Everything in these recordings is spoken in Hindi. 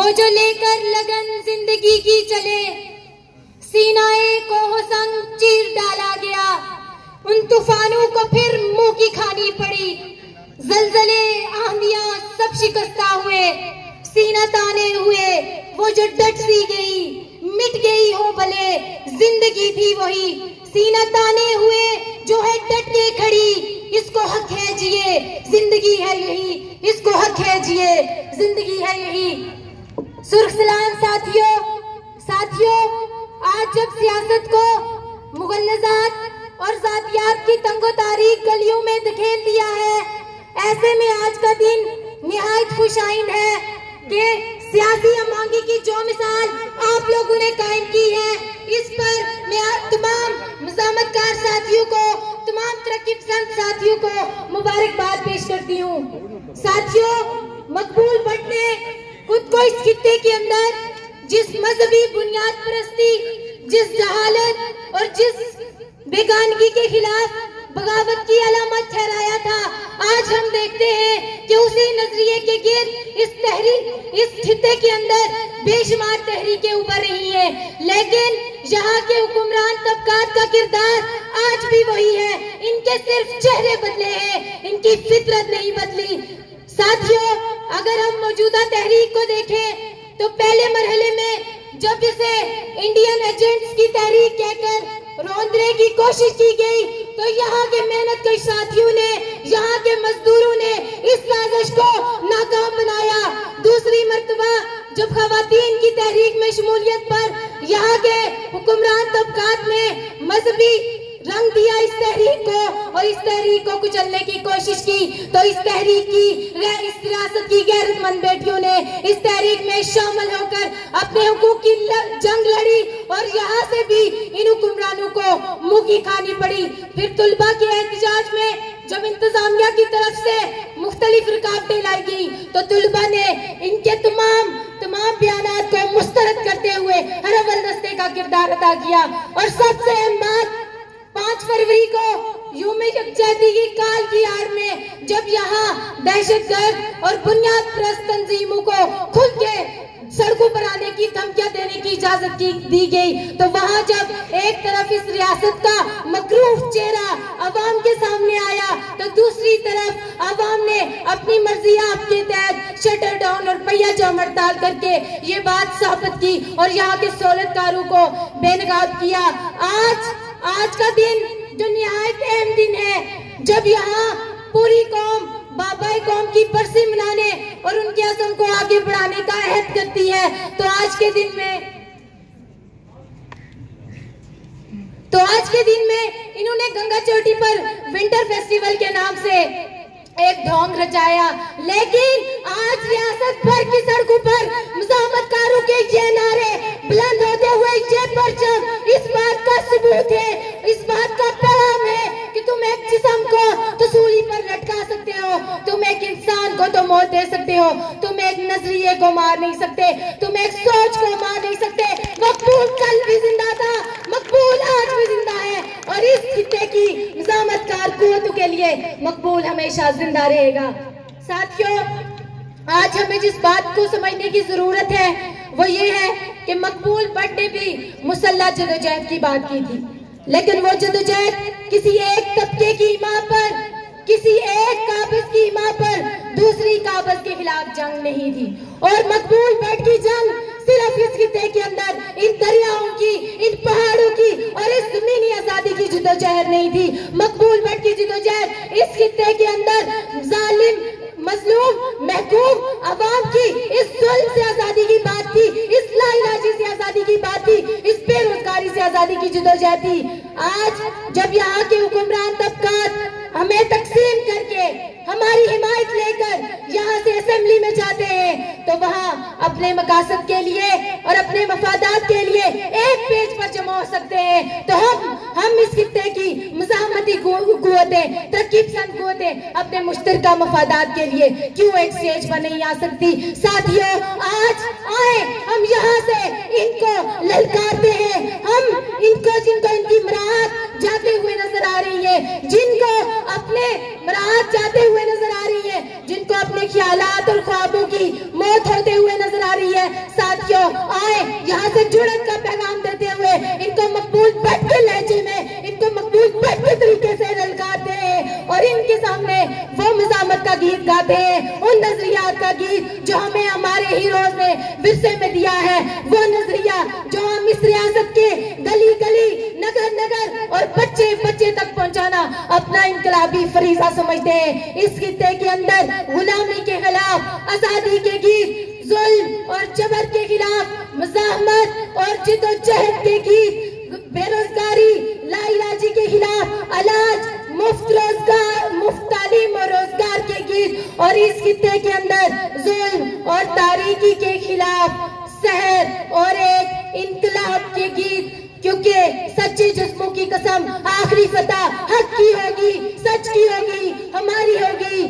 वो जो लेकर लगन जिंदगी की चले, सीनाए को हो संग चीर डाला गया, उन तूफानों को फिर मुंह की खानी पड़ी। जलजले आंधियां सब शिकस्ता हुए, सीना ताने हुए, वो जो डट सी गई, मिट गई हो भले, जिंदगी थी वही। सीना ताने हुए जो है डट के खड़ी, इसको हक है जिए, जिंदगी है यही, इसको हक है जिए, जिंदगी है यही। सुर्ख सलाम साथियों, आज जब सियासत को मुगल्लजात और जातियात की तंगो तारीख गलियों में धकेल दिया है, ऐसे में आज का दिन निहायत खुशाइन है कि सियासी अमांगी की जो मिसाल आप लोगों ने कायम की है, इस पर मैं तमाम मज़ामतकार साथियों को, तमाम तरक्की पसंद साथियों को मुबारकबाद पेश करती हूँ। साथियों, मकबूल भट्ट ने खुद को इस खित्ते के अंदर जिस मजहबी बुनियाद परस्ती, जिस जहालत और जिस बेगानगी के खिलाफ बगावत की अलामत ठहराया था, आज हम देखते हैं कि उसी नजरिए के गिर्द इस खित्ते के अंदर बेशुमार तहरीकें उभर रही हैं, लेकिन यहाँ के हुक्मरान तबकात का किरदार आज भी वही है। इनके सिर्फ चेहरे बदले हैं, इनकी फितरत नहीं बदली। साथियों, अगर हम मौजूदा तहरीक को देखें तो पहले मरहले में जब इसे इंडियन एजेंट्स की तहरीक कहकर रौंदने की कोशिश की गई, तो यहाँ के मेहनतकश साथियों ने, यहाँ के मजदूरों ने इस साजिश को नाकाम बनाया। दूसरी मर्तबा जब खवातीन की तहरीक में शमूलियत पर यहाँ के हुक्मरान तबकात ने मजहबी रंग दिया इस तहरीक को और इस तहरीक को कुचलने की कोशिश की, तो इस तहरीक की, इस रियासत की गैरतमंद बेटियों ने इस तहरीक में शामिल होकर अपने हुकूक की जंग लड़ी और यहाँ से भी इन हुक्मरानों को मुंह की खानी पड़ी। फिर तुलबा के एहतजाज में जब इंतजामिया की तरफ से मुख्तलिफ रुकावटें लाई गई, तो तुलबा ने इनके तमाम बयानात को मुस्तरद करते हुए हर अव्वल दस्ते का किरदार अदा किया। और सबसे अहम बात, 5 फरवरी को यूमे यकजहती की काल की आड़ में जब यहाँ दहशतगर्द और बुनियाद परस्त तंजीमों को खुल के सड़कों पर आने की धमकियां देने की इजाजत दी गई, तो वहां जब एक तरफ इस रियासत का मकरूफ चेहरा अवाम के सामने आया, तो दूसरी तरफ अवाम ने अपनी मर्जी आपके तहत शटर डाउन और पहिया जाम हड़ताल करके ये बात साबित की और यहाँ के सहूलतकारों को बेनकाब किया। आज का दिन जो निहायत अहम दिन है, जब यहाँ पूरी कौम बाबाए कौम की बरसी मनाने और उनके अज़म को आगे बढ़ाने का अहद करती है, तो आज के दिन में इन्होंने गंगा चोटी पर विंटर फेस्टिवल के नाम से एक ढोंग रचाया। लेकिन आज रियासत भर की सड़कों पर मुज़ाहमतकारों के ये नारे बुलंद होते हुए ये परचम इस बात का सबूत है, इस बात का पैगाम है कि तुम एक जिस्म को तो सूली पर लटका सकते हो, तुम एक इंसान को तो मौत दे सकते हो, तुम एक नजरिए को मार नहीं सकते, तुम एक सोच को मार नहीं सकते। मकबूल कल भी जिंदा था, मकबूल आज भी जिंदा है और इस खित्ते की मुज़ाहमतकार कुव्वतों के लिए मकबूल हमेशा जिंदा रहेगा। साथियों, आज हमें जिस बात को समझने की जरूरत है वो ये है कि मकबूल भट्ट ने भी मुसल्लह जदोजहद की बात की थी, लेकिन वो जदोजहद किसी एक तबके की मां पर, किसी एक काबिज की मां पर दूसरी काबिज के खिलाफ जंग नहीं थी। और मकबूल भट्ट की जंग सिर्फ इस खित्ते के अंदर इन दरियाओं की, इन पहाड़ों की और इस जमीनी आजादी की जदोजहद नहीं थी। मकबूल भट्ट की जदोजहद इस खित्ते के अंदर जालिम, मजलूम, महकूम अवाम की इस जुल्म से आजादी की बात थी, इस लाइलाजी से आजादी की बात थी, इस बेरोजगारी से आजादी की जदोजहद थी। आज जब यहाँ के हुक्मरान तबकात हमें तकसीम करके हमारी हिमायत लेकर यहाँ से असेंबली में जाते हैं, तो वहाँ अपने मकासद के लिए और अपने मफादात के लिए एक पेज पर जमा हो सकते हैं। तो हम इस खित्ते की मुज़ाहमती कुव्वतें, तरक्की पसंद कुव्वतें अपने मुश्तरका मफादात के लिए क्यों एक स्टेज पर नहीं आ सकती। साथियों, आज आए हम यहाँ से इनको ललकारते हैं, हम इनको, जिनको इनकी मराहत जाते हुए नजर आ रही है, जिनको अपने मराहत जाते हुए नजर आ रही है, जिनको अपने ख्यालात और ख्वाबों की मौत होते हुए नजर आ रही है, आए यहाँ से जुड़त का पैगाम देते हुए इनको मकबूल बट के लहजे में, इनको मकबूल बट के तरीके से ललकारते हैं और इनके सामने वो मज़ामत का गीत गाते हैं, उन नजरियात का गीत जो हमें हमारे हीरोज ने विरसे में दिया है, वो नजरिया जो हम इस रियासत के गली गली, नगर नगर और बच्चे बच्चे तक पहुंचाना अपना इनकलाबी फरीजा समझते हैं। इस खित्ते के अंदर गुलामी के खिलाफ आजादी के गीत, जुल्म और जबर के खिलाफ मुज़ाहमत और जिद्दोजहद के गीत, बेरोजगारी लाइलाजी के खिलाफ अलाज, मुफ्त रोजगार, मुफ्त तालीम और रोजगार के गीत और इस खित्ते के अंदर जुल्म और तारीकी के खिलाफ सहर और एक इनकलाब के गीत, क्योंकि सच्चे जुस्मों की कसम आखिरी फतह हक की होगी, सच की होगी, हमारी होगी,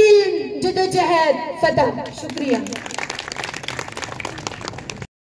इल्म, जद्दोजहद, फतह। शुक्रिया।